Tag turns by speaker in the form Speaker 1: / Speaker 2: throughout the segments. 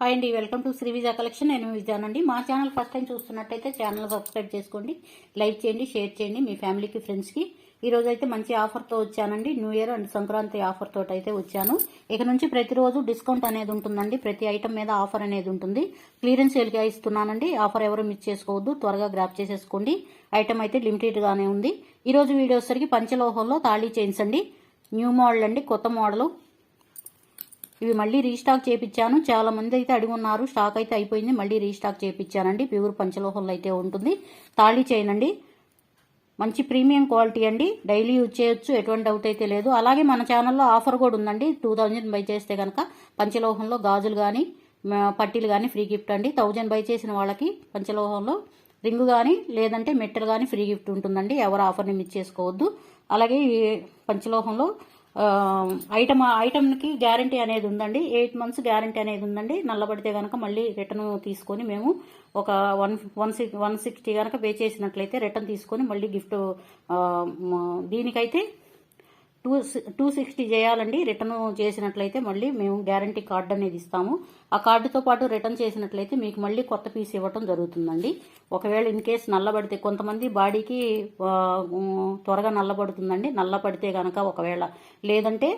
Speaker 1: Hi అండి, welcome to Sri Vijaya collection. నేను విజయానండి. మా ఛానల్ ఫస్ట్ టైం చూస్తున్నట్టయితే ఛానల్ సబ్స్క్రైబ్ చేసుకోండి, లైక్ చేయండి, షేర్ చేయండి మీ ఫ్యామిలీకి, ఫ్రెండ్స్కి. ఈ రోజు అయితే మంచి ఆఫర్తో వచ్చానండి. New year and Sankranti offer తోటి అయితే వచ్చాను. ఇక నుంచి ప్రతిరోజు డిస్కౌంట్ అనేది ఉంటుందండి. ప్రతి ఐటమ్ మీద ఆఫర్ అనేది ఉంటుంది. క్లియరెన్స్ సేల్గా ఇస్తున్నానండి. ఆఫర్ ఎవరు మిస్ చేసుకోవద్దు, త్వరగా గ్రాప్ చేసేసుకోండి. ఐటమ్ అయితే లిమిటెడ్గానే ఉంది. ఈ రోజు వీడియో వచ్చరికి పంచలోహంలో తాళీ చైన్స్ అండి. న్యూ మోడల్ అండి, కొత్త మోడల్. ఇవి మళ్ళీ రీస్టాక్ చేయించాను. చాలా మంది అయితే అడిగి ఉన్నారు. స్టాక్ అయితే అయిపోయింది, మళ్ళీ రీస్టాక్ చేయించానండి. ప్యూర్ పంచలోహంలో అయితే ఉంటుంది. తాళీ చైన్ అండి, మంచి ప్రీమియం క్వాలిటీ అండి. డైలీ యూజ్ చేయొచ్చు, ఎటువంటి డౌట్ అయితే లేదు. అలాగే మన ఛానల్లో ఆఫర్ కూడా ఉందండి. 2000 బై చేస్తే కనుక పంచలోహంలో గాజులు కానీ పట్టీలు కానీ ఫ్రీ గిఫ్ట్ అండి. 1000 బై చేసిన వాళ్ళకి పంచలోహంలో రింగు కానీ లేదంటే మెట్టలు కానీ ఫ్రీ గిఫ్ట్ ఉంటుందండి. ఎవరు ఆఫర్ని మిస్ చేసుకోవద్దు. అలాగే పంచలోహంలో ఐటమ్కి గ్యారంటీ అనేది ఉందండి. 8 months గ్యారంటీ అనేది ఉందండి. నల్లబడితే కనుక మళ్ళీ రిటర్న్ తీసుకొని మేము ఒక 160 కనుక పే చేసినట్లయితే రిటర్న్ తీసుకొని మళ్ళీ గిఫ్ట్ దీనికైతే 260 చేయాలండి. రిటర్న్ చేసినట్లయితే మళ్ళీ మేము గ్యారంటీ కార్డు అనేది ఇస్తాము. ఆ కార్డుతో పాటు రిటర్న్ చేసినట్లయితే మీకు మళ్ళీ కొత్త పీస్ ఇవ్వటం జరుగుతుందండి. ఒకవేళ ఇన్ కేసు నల్లబడితే, కొంతమంది బాడీకి త్వరగా నల్లబడుతుందండి. నల్లబడితే కనుక ఒకవేళ, లేదంటే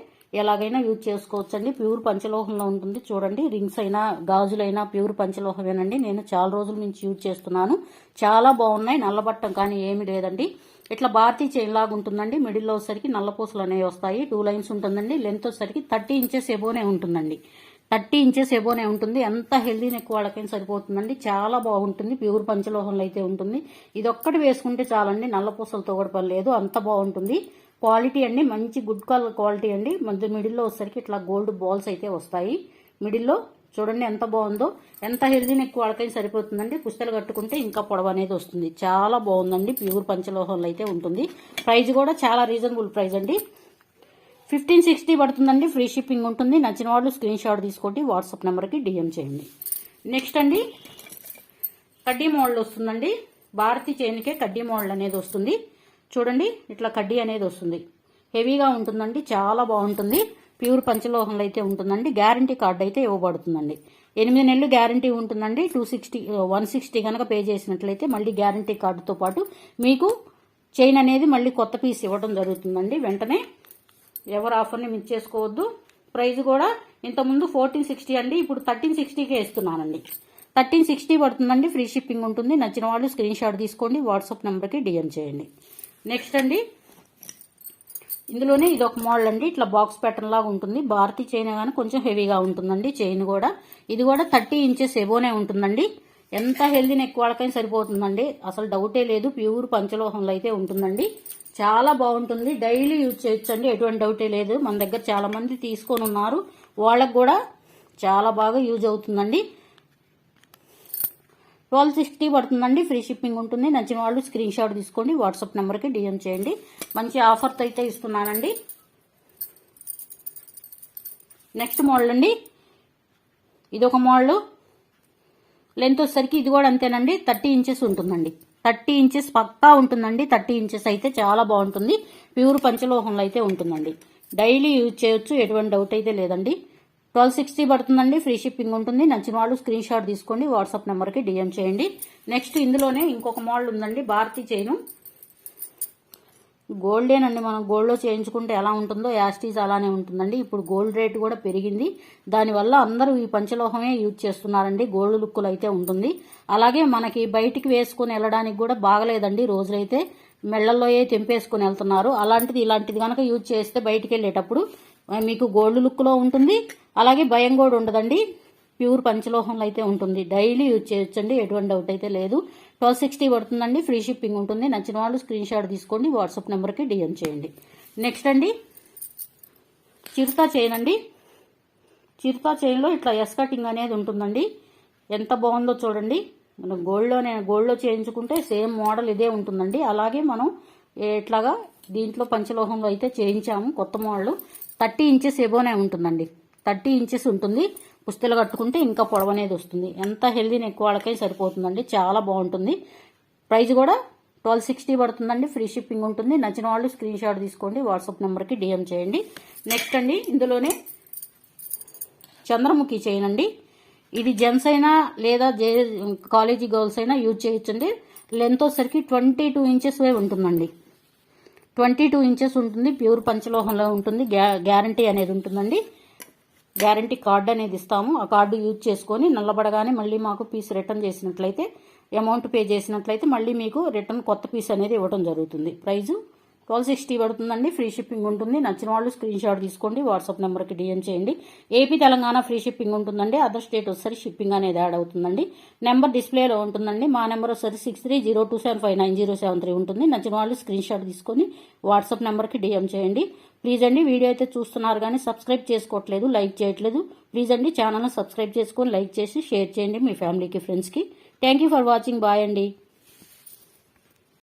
Speaker 1: ఎలాగైనా యూజ్ చేసుకోవచ్చండి. ప్యూర్ పంచలోహంలో ఉంటుంది. చూడండి, రింగ్స్ అయినా గాజులైనా ప్యూర్ పంచలోహమేనండి. నేను చాలా రోజుల నుంచి యూజ్ చేస్తున్నాను. చాలా బాగున్నాయి. నల్లబట్టం కానీ ఏమీ లేదండి. ఇట్లా భారతీ చైన్ లాగా ఉంటుందండి. మిడిల్లో వచ్చేసరికి నల్లపూసలు అనేవి వస్తాయి. 2 lines ఉంటుందండి. లెంత్ వచ్చేసరికి 30 inches ఎబోనే ఉంటుందండి. 30 inches ఎబోనే ఉంటుంది. ఎంత హెల్దీ నెక్ వాళ్ళకైనా సరిపోతుందండి. చాలా బాగుంటుంది. ప్యూర్ పంచలోహంలో అయితే ఉంటుంది. ఇది ఒక్కటి వేసుకుంటే చాలండి. నల్లపూసలతో కూడా పని లేదు, అంత బాగుంటుంది. క్వాలిటీ అండి, మంచి గుడ్ క్వాలిటీ అండి. మధ్య మిడిల్లో వచ్చేసరికి ఇట్లా గోల్డ్ బాల్స్ అయితే వస్తాయి. మిడిల్లో చూడండి ఎంత బాగుందో. ఎంత హెల్దీ నెక్ వాళ్ళకైనా సరిపోతుందండి. పుస్తలు కట్టుకుంటే ఇంకా పొడవు అనేది వస్తుంది. చాలా బాగుందండి. ప్యూర్ పంచలోహంలో అయితే ఉంటుంది. ప్రైస్ కూడా చాలా రీజనబుల్ ప్రైస్ అండి. 1560 పడుతుందండి. ఫ్రీ షిప్పింగ్ ఉంటుంది. నచ్చిన వాళ్ళు స్క్రీన్ షాట్ తీసుకోండి, వాట్సాప్ నెంబర్కి డిఎం చేయండి. నెక్స్ట్ అండి, కడ్డీ మోడల్ వస్తుందండి. భారతీ చైన్కే కడ్డీ మోడల్ అనేది వస్తుంది. చూడండి, ఇట్లా కడ్డీ అనేది వస్తుంది. హెవీగా ఉంటుందండి. చాలా బాగుంటుంది. ప్యూర్ పంచలోహంలో అయితే ఉంటుందండి. గ్యారంటీ కార్డు అయితే ఇవ్వబడుతుందండి. 8 నెలలు గ్యారంటీ ఉంటుందండి. 160 కనుక పే చేసినట్లయితే మళ్ళీ గ్యారంటీ కార్డుతో పాటు మీకు చైన్ అనేది మళ్ళీ కొత్త పీస్ ఇవ్వడం జరుగుతుందండి. వెంటనే ఎవరు ఆఫర్ని మిస్ చేసుకోవద్దు. ప్రైస్ కూడా ఇంతకుముందు 1460 అండి, ఇప్పుడు 1360కే ఇస్తున్నానండి. 1360 పడుతుందండి. ఫ్రీ షిప్పింగ్ ఉంటుంది. నచ్చిన వాళ్ళు స్క్రీన్ షాట్ తీసుకోండి, వాట్సాప్ నెంబర్కి డిఎం చేయండి. నెక్స్ట్ అండి, ఇందులోనే ఇది ఒక మోడల్ అండి. ఇట్లా బాక్స్ ప్యాటర్న్ లాగా ఉంటుంది. భారతీ చైన్ కానీ కొంచెం హెవీగా ఉంటుందండి. చైన్ కూడా ఇది కూడా 30 inches ఎబోనే ఉంటుందండి. ఎంత హెల్దీ నెక్ వాళ్ళకైనా సరిపోతుందండి. అసలు డౌటే లేదు. ప్యూర్ పంచలోహంలో అయితే ఉంటుందండి. చాలా బాగుంటుంది. డైలీ యూజ్ చేయొచ్చండి, ఎటువంటి డౌటే లేదు. మన దగ్గర చాలా మంది తీసుకొని ఉన్నారు. వాళ్ళకు కూడా చాలా బాగా యూజ్ అవుతుందండి. 1260 పడుతుందండి. ఫ్రీ షిప్పింగ్ ఉంటుంది. నచ్చిన వాళ్ళు స్క్రీన్ షాట్ తీసుకోండి, వాట్సాప్ నెంబర్కి డిఎం చేయండి. మంచి ఆఫర్తో అయితే ఇస్తున్నానండి. నెక్స్ట్ మోడల్ అండి, ఇది ఒక మోడల్. లెంత్ వచ్చేసరికి ఇది కూడా అంతేనండి. 30 inches ఉంటుందండి. 30 inches పక్కా ఉంటుందండి. 30 inches అయితే చాలా బాగుంటుంది. ప్యూర్ పంచలోహంలో అయితే ఉంటుందండి. డైలీ యూజ్ చేయొచ్చు, ఎటువంటి డౌట్ అయితే లేదండి. 1260 పడుతుందండి. ఫ్రీ షిప్పింగ్ ఉంటుంది. నచ్చిన వాళ్ళు స్క్రీన్ షాట్ తీసుకోండి, వాట్సాప్ నెంబర్కి డిఎం చేయండి. నెక్స్ట్ ఇందులోనే ఇంకొక మోడల్ ఉందండి. భారతీ చైన్ గోల్డేనండి. మనం గోల్డ్లో చేయించుకుంటే ఎలా ఉంటుందో యాస్టీజ్ అలానే ఉంటుందండి. ఇప్పుడు గోల్డ్ రేట్ కూడా పెరిగింది. దానివల్ల అందరూ ఈ పంచలోహమే యూజ్ చేస్తున్నారండి. గోల్డ్ లుక్కులు అయితే ఉంటుంది. అలాగే మనకి బయటికి వేసుకొని వెళ్ళడానికి కూడా బాగలేదండి. రోజులైతే మెళ్ళల్లో తెంపేసుకుని వెళ్తున్నారు. అలాంటిది ఇలాంటిది కనుక యూజ్ చేస్తే బయటికి వెళ్ళేటప్పుడు మీకు గోల్డ్ లుక్లో ఉంటుంది. అలాగే భయం కూడా ఉండదండి. ప్యూర్ పంచలోహంలో అయితే ఉంటుంది. డైలీ యూజ్ చేయొచ్చండి, ఎటువంటి డౌట్ అయితే లేదు. 1260 పడుతుందండి. ఫ్రీ షిప్పింగ్ ఉంటుంది. నచ్చిన వాళ్ళు స్క్రీన్ షాట్ తీసుకోండి, వాట్సాప్ నెంబర్కి డిఎం చేయండి. నెక్స్ట్ అండి, చిరుతా చైన్ అండి. చిరుతా చైన్లో ఇట్లా ఎస్ కటింగ్ అనేది ఉంటుందండి. ఎంత బాగుందో చూడండి. మనం గోల్డ్లో చేయించుకుంటే సేమ్ మోడల్ ఇదే ఉంటుందండి. అలాగే మనం ఇట్లాగా దీంట్లో పంచలోహంలో అయితే చేయించాము. కొత్త మోడల్ 30 inches ఎబోనే ఉంటుందండి. 30 inches ఉంటుంది. పుస్తలు కట్టుకుంటే ఇంకా పొడవు అనేది వస్తుంది. ఎంత హెల్దీ నెక్ వాళ్ళకైనా సరిపోతుందండి. చాలా బాగుంటుంది. ప్రైస్ కూడా 1260 పడుతుందండి. ఫ్రీ షిప్పింగ్ ఉంటుంది. నచ్చిన వాళ్ళు స్క్రీన్ షాట్ తీసుకోండి, వాట్సాప్ నెంబర్కి డిఎం చేయండి. నెక్స్ట్ అండి, ఇందులోనే చంద్రముఖి చైన్ అండి. ఇది జెంట్స్ అయినా లేదా కాలేజీ గర్ల్స్ అయినా యూజ్ చేయొచ్చండి. లెంత్ వచ్చేసరికి 22 ఇంచెస్ ఉంటుందండి. 22 ఇంచెస్ ఉంటుంది. ప్యూర్ పంచలోహంలో ఉంటుంది. గ్యారంటీ అనేది ఉంటుందండి. గ్యారంటీ కార్డు అనేది ఇస్తాము. ఆ కార్డు యూజ్ చేసుకొని నల్లబడగానే మళ్ళీ మాకు పీస్ రిటర్న్ చేసినట్లయితే, అమౌంట్ పే చేసినట్లయితే మళ్ళీ మీకు రిటర్న్ కొత్త పీస్ అనేది ఇవ్వడం జరుగుతుంది. ప్రైజు 1260 పడుతుందండి. ఫ్రీ షిప్పింగ్ ఉంటుంది. నచ్చిన వాళ్ళు స్క్రీన్ షాట్ తీసుకోండి, వాట్సాప్ నెంబర్కి డిఎం చేయండి. ఏపీ తెలంగాణ ఫ్రీ షిప్పింగ్ ఉంటుందండి. అదర్ స్టేట్ వచ్చేసరి షిప్పింగ్ అనేది యాడ్ అవుతుందండి. నెంబర్ డిస్ప్లేలో ఉంటుందండి. మా నెంబర్ వచ్చేసరి 6302759073 ఉంటుంది. నచ్చిన వాళ్ళు స్క్రీన్ షాట్ తీసుకొని వాట్సాప్ నెంబర్కి డిఎం చేయండి. ప్లీజ్ అండి, వీడియో అయితే చూస్తున్నారు కానీ సబ్స్క్రైబ్ చేసుకోవట్లేదు, లైక్ చేయట్లేదు. ప్లీజ్ అండి, ఛానల్ని సబ్స్క్రైబ్ చేసుకొని లైక్ చేసి షేర్ చేయండి మీ ఫ్యామిలీకి, ఫ్రెండ్స్కి. Thank you for watching. Bye అండి.